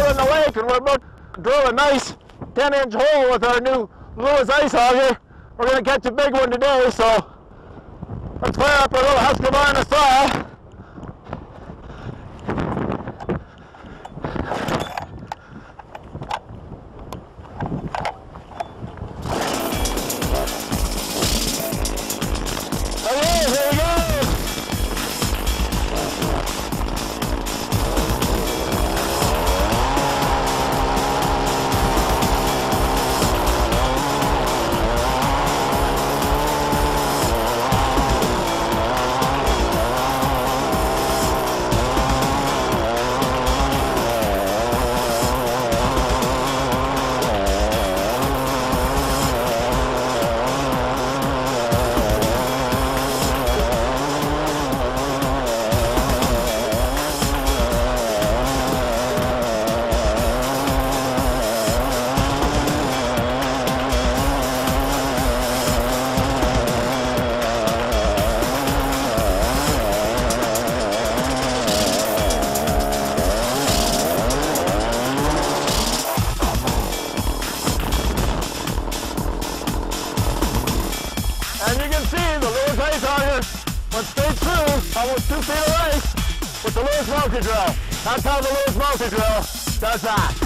here in the lake, and we're about to drill a nice 10-inch hole with our new Inch Ice Auger. We're going to catch a big one today, so let's fire up our little Husqvarna saw. Okay, here we go. And you can see the Inch Ice Auger went straight through almost 2 feet of ice with the MultiDrill. That's how the MultiDrill does that.